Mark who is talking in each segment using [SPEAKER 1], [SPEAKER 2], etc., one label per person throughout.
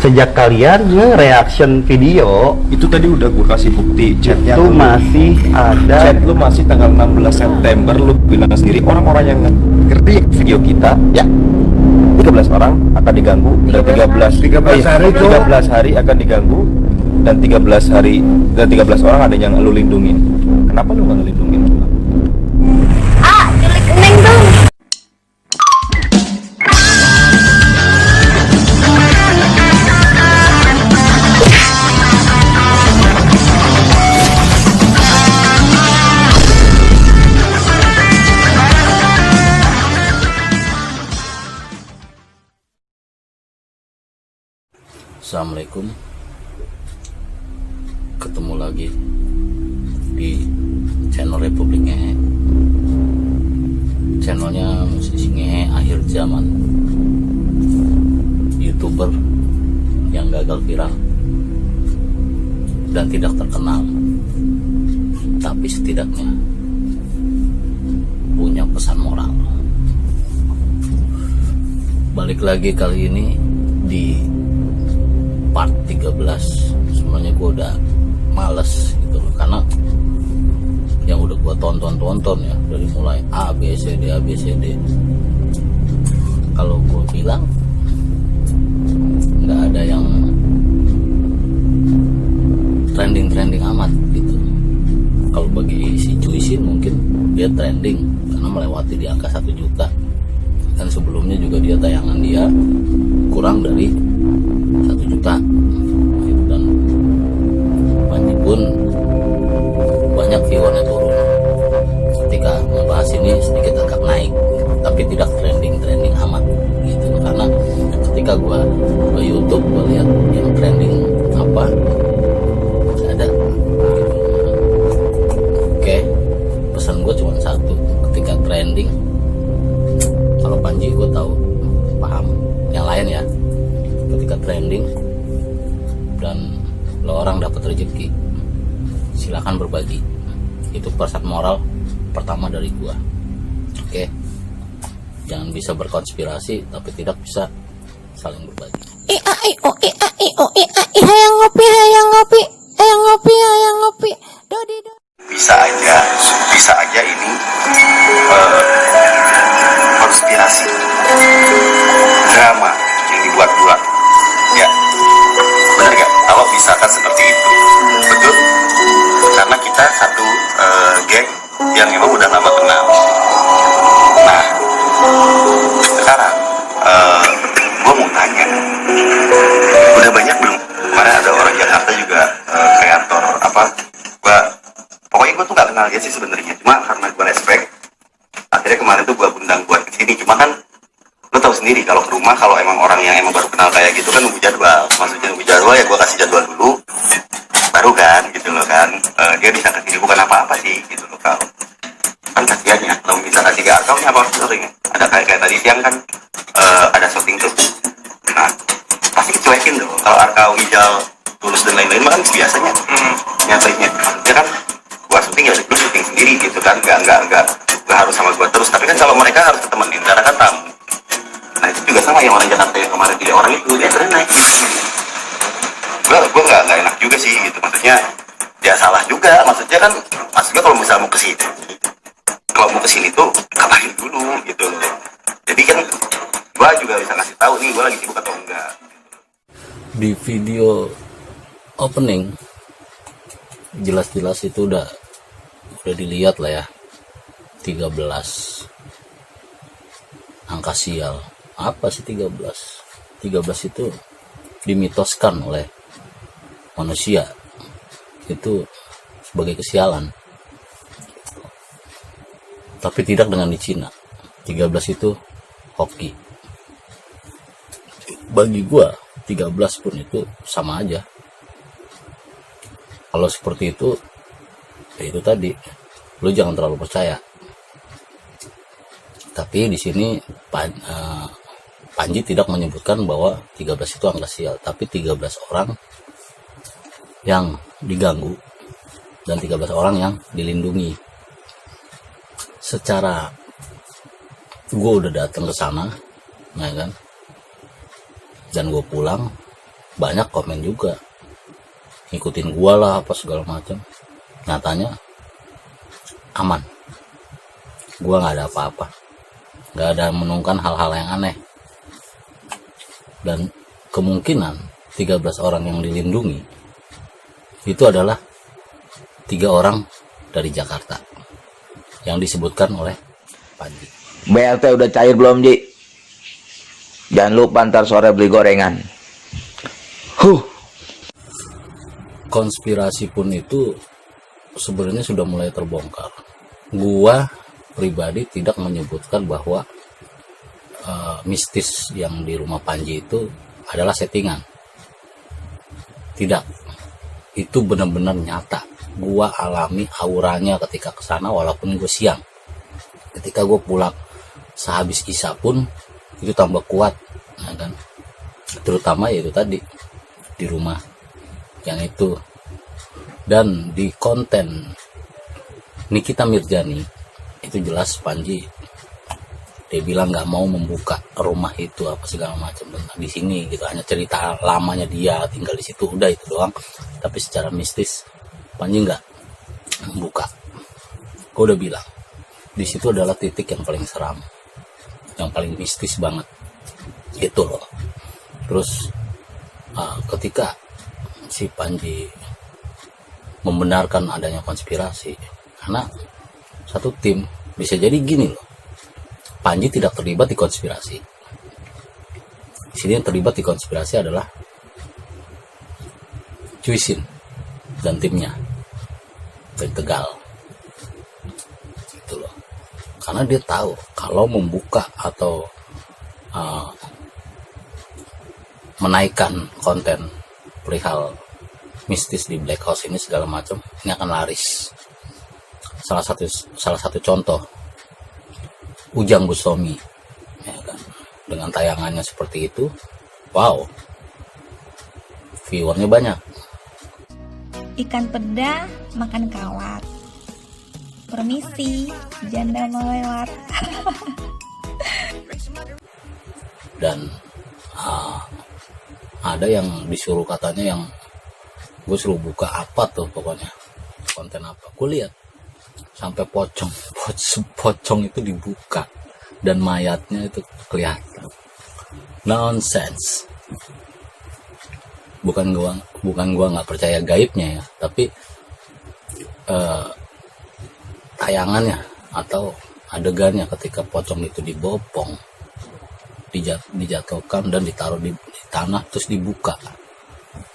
[SPEAKER 1] Sejak kalian nge-reaction video
[SPEAKER 2] Itu tadi udah gue kasih bukti chatnya.
[SPEAKER 1] itu masih ada.
[SPEAKER 2] Chat lu masih tanggal 16 September. Lu bilang sendiri orang-orang yang ngerti video kita ya 13 orang akan diganggu dan 13 hari 13 hari akan diganggu dan 13 hari dan 13 orang ada yang lu lindungin. Kenapa lu nggak ngelindungin?
[SPEAKER 3] Culik neng dong.
[SPEAKER 4] Assalamualaikum, ketemu lagi di channel Republik Ngehe, channelnya musisi Ngehe akhir zaman, YouTuber yang gagal viral dan tidak terkenal, tapi setidaknya punya pesan moral. Balik lagi kali ini di part 13. Sebenarnya gue udah males gitu loh, karena yang udah gue tonton ya dari mulai A B C D. Kalau gue bilang nggak ada yang trending amat gitu. Kalau bagi si Cuisin mungkin dia trending karena melewati di angka 1 juta, dan sebelumnya juga dia tayangan dia kurang dari 1 juta gitu. Dan Panji pun banyak viewernya turun ketika membahas ini, sedikit agak naik tapi tidak trending amat gitu. Karena ketika gua ke YouTube gua lihat yang trending apa ada gitu. Oke, pesan gua cuma satu, ketika trending, kalau Panji gua tahu paham, yang lain ya, ketika trending dan lo orang dapat rezeki, silakan berbagi. Itu pesan moral pertama dari gua. Oke, jangan bisa berkonspirasi tapi tidak bisa saling berbagi.
[SPEAKER 3] Hayang ngopi. Dodi.
[SPEAKER 5] Bisa aja ini konspirasi, drama yang dibuat-buat, ya benar gak? Kalau misalkan seperti itu, betul? Karena kita satu geng yang memang udah lama kenal. Nah, sekarang gue mau tanya, udah banyak belum? Kemarin ada orang Jakarta juga kreator apa? Pokoknya gue tuh gak kenal dia sih sebenarnya, cuma karena gue respect, akhirnya kemarin tuh gue undang buat kesini. Cuma kan lo tahu sendiri kalau ke rumah, kalau emang orang yang emang baru kenal kayak gitu kan nunggu jadwal. Maksudnya nunggu jadwal ya gue kasih jadwal dulu, baru kan gitu loh kan. Dia bisa kesini bukan apa-apa sih gitu loh. Kalau kan kasihan ya kalau bisa kasih ke Arkau nya apa syuting, ada kayak tadi siang kan ada syuting tuh. Nah pasti dicuekin tuh kalau Arkau, Ijal, Tulus dan lain-lain mah kan biasanya nyatanya maksudnya kan gua syuting ya gua syuting sendiri gitu kan, nggak harus sama gua terus. Tapi kan kalau mereka harus ditemenin karena kan tamu. Nah itu juga sama yang orang Jakarta yang kemarin dia orang itu dia keren naik gitu. Gua nggak enak juga sih gitu, maksudnya dia salah juga, maksudnya kalau misalnya mau kesini tuh kabarin dulu gitu loh. Jadi kan gua juga bisa ngasih tahu nih gua lagi sibuk atau enggak.
[SPEAKER 4] Di video opening jelas-jelas itu udah dilihat lah ya, 13 angka sial. Apa sih 13 itu dimitoskan oleh manusia itu sebagai kesialan, tapi tidak dengan di Cina. 13 itu hoki. Bagi gua 13 pun itu sama aja. Kalau seperti itu, ya itu tadi, lu jangan terlalu percaya. Tapi di sini Panji tidak menyebutkan bahwa 13 itu angka sial, tapi 13 orang yang diganggu dan 13 orang yang dilindungi. Secara gue udah datang ke sana, ya kan, Dan gue pulang banyak komen juga, ngikutin gue lah apa segala macam. Nyatanya aman, gue nggak ada apa-apa, nggak ada menemukan hal-hal yang aneh. Dan kemungkinan 13 orang yang dilindungi itu adalah 3 orang dari Jakarta yang disebutkan oleh Panji.
[SPEAKER 6] BLT udah cair belum, Ji? Jangan lupa ntar sore beli gorengan.
[SPEAKER 4] Konspirasi pun itu sebenarnya sudah mulai terbongkar. Gua pribadi tidak menyebutkan bahwa mistis yang di rumah Panji itu adalah settingan. Tidak, itu benar-benar nyata. Gua alami auranya ketika kesana walaupun gue siang. Ketika gue pulang sehabis isya pun itu tambah kuat, ya kan? Terutama yaitu tadi di rumah yang itu. Dan di konten Nikita Mirjani itu jelas Panji dia bilang nggak mau membuka rumah itu apa segala macam di sini gitu, hanya cerita lamanya dia tinggal di situ, udah itu doang. Tapi secara mistis Panji nggak membuka. Gue udah bilang di situ adalah titik yang paling seram, yang paling mistis banget gitu loh. Terus ketika si Panji membenarkan adanya konspirasi, karena satu tim bisa jadi gini loh, Panji tidak terlibat di konspirasi. Di sini yang terlibat di konspirasi adalah Cuisin dan timnya dari Tegal. Gitu loh. Karena dia tahu kalau membuka atau menaikkan konten perihal mistis di Black House ini segala macam, ini akan laris. Salah satu contoh Ujang Bustomi, ya kan? Dengan tayangannya seperti itu, wow, viewernya banyak.
[SPEAKER 7] Ikan peda makan kawat. Permisi, janda melewat.
[SPEAKER 4] Dan ada yang disuruh katanya, yang gue suruh buka apa tuh pokoknya konten apa, gue lihat sampai pocong itu dibuka dan mayatnya itu kelihatan. Nonsense. Bukan gua nggak percaya gaibnya ya, tapi tayangannya atau adegannya ketika pocong itu dibopong, dijatuhkan dan ditaruh di tanah, terus dibuka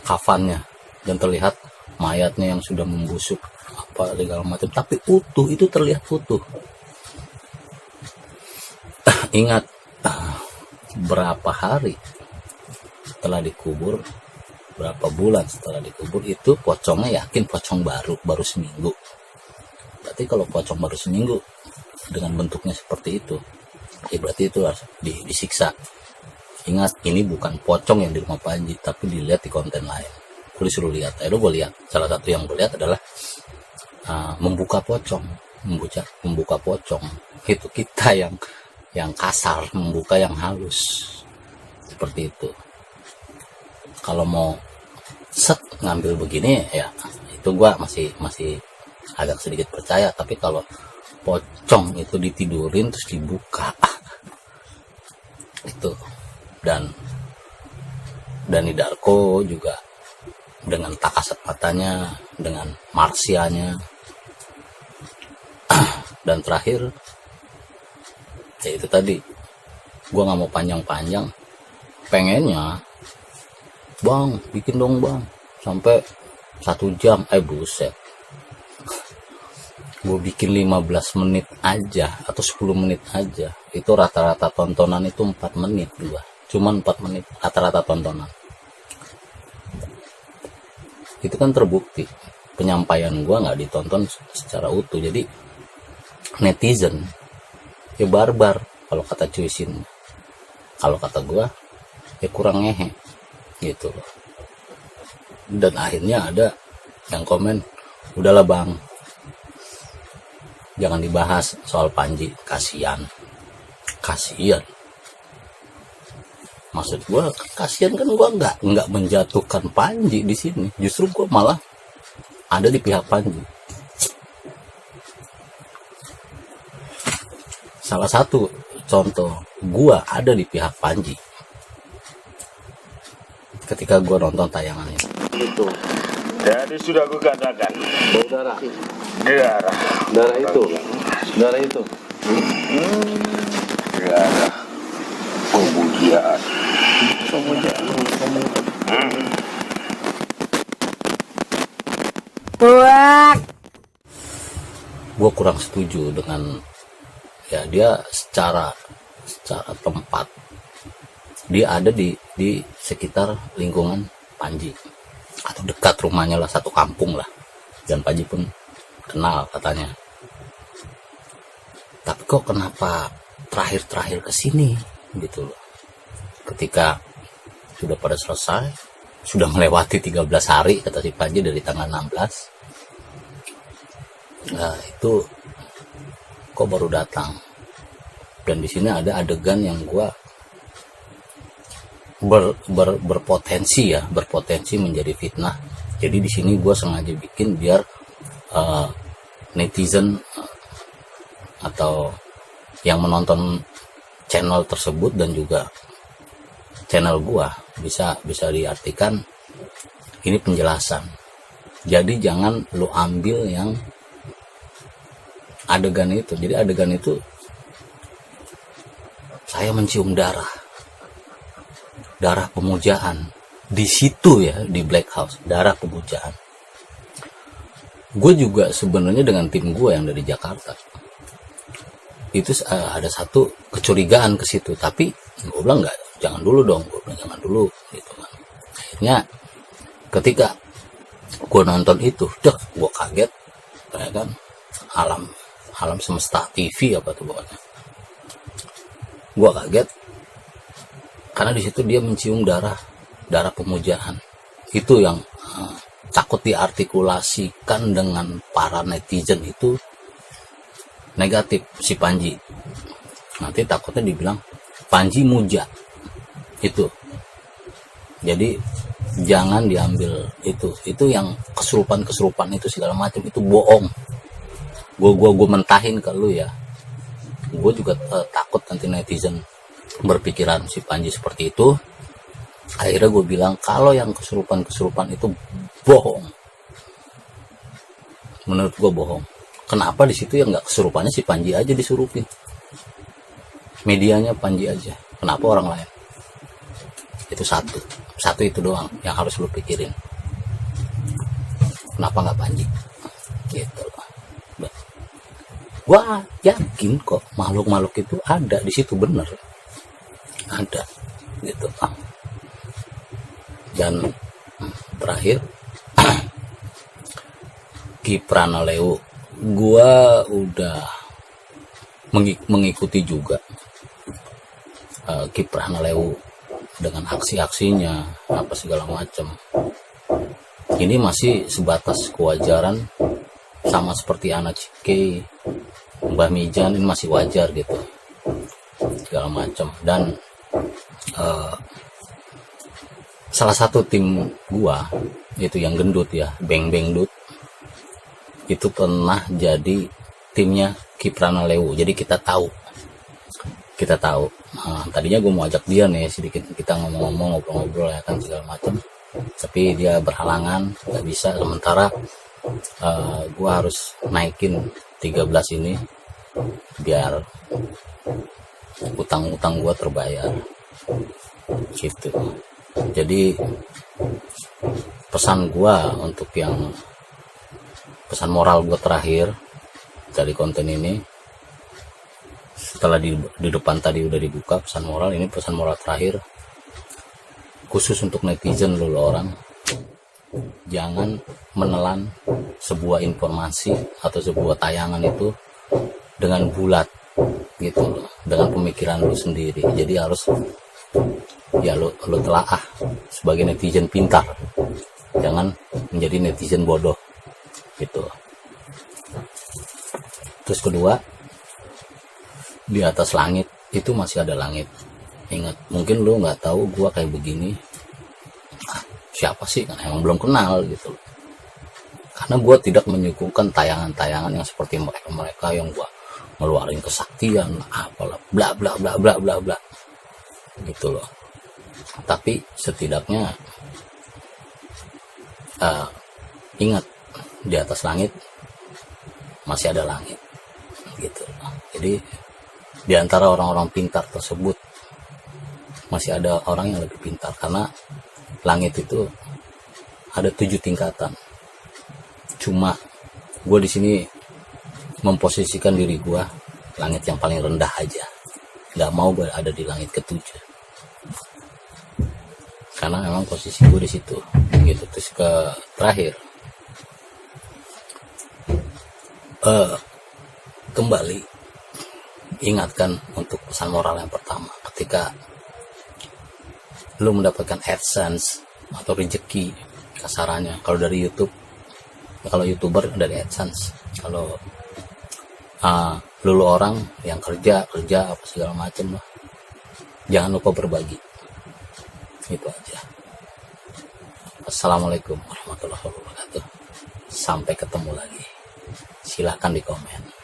[SPEAKER 4] kafannya dan terlihat mayatnya yang sudah membusuk apa segala macam, tapi utuh, itu terlihat utuh. Ingat berapa hari setelah dikubur, berapa bulan setelah dikubur, itu pocongnya yakin pocong baru seminggu. Berarti kalau pocong baru seminggu dengan bentuknya seperti itu, ya berarti itu harus disiksa. Ingat, ini bukan pocong yang di rumah Panji, tapi dilihat di konten lain. Gue disuruh lihat, gue lihat. Salah satu yang gue lihat adalah membuka pocong. Itu kita yang kasar, membuka yang halus seperti itu. Kalau mau ngambil begini ya itu gue masih agak sedikit percaya. Tapi kalau pocong itu ditidurin terus dibuka itu, dan Dani Darko juga dengan tak kasat matanya, dengan Marsianya, dan terakhir ya itu tadi, gue nggak mau panjang-panjang, pengennya bang bikin dong bang sampai 1 jam, buset, gue bikin 15 menit aja atau 10 menit aja, itu rata-rata tontonan itu 4 menit, cuman 4 menit rata-rata tontonan. Itu kan terbukti penyampaian gue nggak ditonton secara utuh. Jadi netizen ya barbar kalau kata Cuisin, kalau kata gue ya kurang ngehe gitu loh. Dan akhirnya ada yang komen, udahlah bang, jangan dibahas soal Panji, kasihan. Maksud gue kasihan kan, gue nggak menjatuhkan Panji di sini, justru gue malah ada di pihak Panji. Salah satu contoh gue ada di pihak Panji ketika gue nonton tayangannya
[SPEAKER 8] Itu. Jadi sudah gue katakan. Bau darah. Darah. Darah itu. Darah itu. Darah. Pemujaan.
[SPEAKER 3] Buak.
[SPEAKER 4] gue kurang setuju dengan ya dia secara tempat dia ada di sekitar lingkungan Panji atau dekat rumahnya lah, satu kampung lah, dan Panji pun kenal katanya. Tapi kok kenapa terakhir kesini gitu loh, ketika sudah pada selesai, sudah melewati 13 hari kata si Panji dari tanggal 16. Nah itu kok baru datang. Dan di sini ada adegan yang gua berpotensi menjadi fitnah. Jadi di sini gua sengaja bikin biar netizen atau yang menonton channel tersebut dan juga channel gua bisa diartikan ini penjelasan. Jadi jangan lu ambil yang adegan itu. Jadi adegan itu saya mencium darah pemujaan di situ ya, di Black House, darah pemujaan. Gue juga sebenarnya dengan tim gue yang dari Jakarta itu ada satu kecurigaan ke situ, tapi gue bilang enggak, jangan dulu dong, jangan dulu gitu kan. Akhirnya ketika gue nonton itu, gue kaget, ya kan, alam semesta TV apa tuh pokoknya. Gue kaget karena di situ dia mencium darah pemujaan. Itu yang takut diartikulasikan dengan para netizen itu negatif si Panji. Nanti takutnya dibilang Panji muja itu. Jadi jangan diambil itu yang kesurupan itu segala macam, itu bohong. Gue mentahin ke lu ya. Gue juga takut nanti netizen berpikiran si Panji seperti itu. Akhirnya gue bilang kalau yang kesurupan itu bohong. Menurut gue bohong. Kenapa di situ yang nggak kesurupannya si Panji aja disurupin? Medianya Panji aja. Kenapa orang lain? Itu satu itu doang yang harus lu pikirin. Kenapa nggak Panji? Gitu. Wah, yakin kok makhluk itu ada di situ, bener ada gitu. Dan terakhir Ki Pranaleu, gua udah mengikuti juga Ki Pranaleu dengan aksi-aksinya apa segala macam. Ini masih sebatas kewajaran, sama seperti anak Cike, Mbah Mijan, ini masih wajar gitu segala macam. Dan salah satu tim gua itu yang gendut ya, Beng Dut, itu pernah jadi timnya Ki Pranaleu. Jadi kita tahu tadinya gue mau ajak dia nih sedikit, kita ngomong-ngomong, ngobrol-ngobrol ya kan segala macam, tapi dia berhalangan, nggak bisa. Sementara gue harus naikin 13 ini biar utang-utang gue terbayar gitu. Jadi pesan gue untuk yang pesan moral gue terakhir dari konten ini, setelah di depan tadi udah dibuka pesan moral, ini pesan moral terakhir khusus untuk netizen lu orang. Jangan menelan sebuah informasi atau sebuah tayangan itu dengan bulat gitu loh, dengan pemikiran lu sendiri. Jadi harus ya lu telaah sebagai netizen pintar, jangan menjadi netizen bodoh gitu. Terus kedua, di atas langit itu masih ada langit. Ingat, mungkin lu nggak tahu gua kayak begini. Ah, siapa sih, kan emang belum kenal gitu loh. Karena gua tidak menyuguhkan tayangan-tayangan yang seperti mereka yang gua ngeluarin kesaktian apalah bla bla bla bla bla bla gitu loh. Tapi setidaknya ingat, di atas langit masih ada langit gitu. Jadi di antara orang-orang pintar tersebut masih ada orang yang lebih pintar, karena langit itu ada 7 tingkatan. Cuma gue di sini memposisikan diri gue langit yang paling rendah aja, nggak mau gue ada di langit ke-7 karena memang posisi gue di situ gitu. Terus ke terakhir, kembali ingatkan untuk pesan moral yang pertama, ketika lu mendapatkan AdSense atau rezeki, kasarannya kalau dari YouTube, kalau YouTuber dari AdSense, kalau lu orang yang kerja apa segala macem lah, jangan lupa berbagi. Itu aja. Assalamualaikum warahmatullahi wabarakatuh. Sampai ketemu lagi. Silahkan di komen.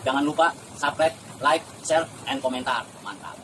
[SPEAKER 4] Jangan lupa subscribe, like, share, and komentar. Mantap.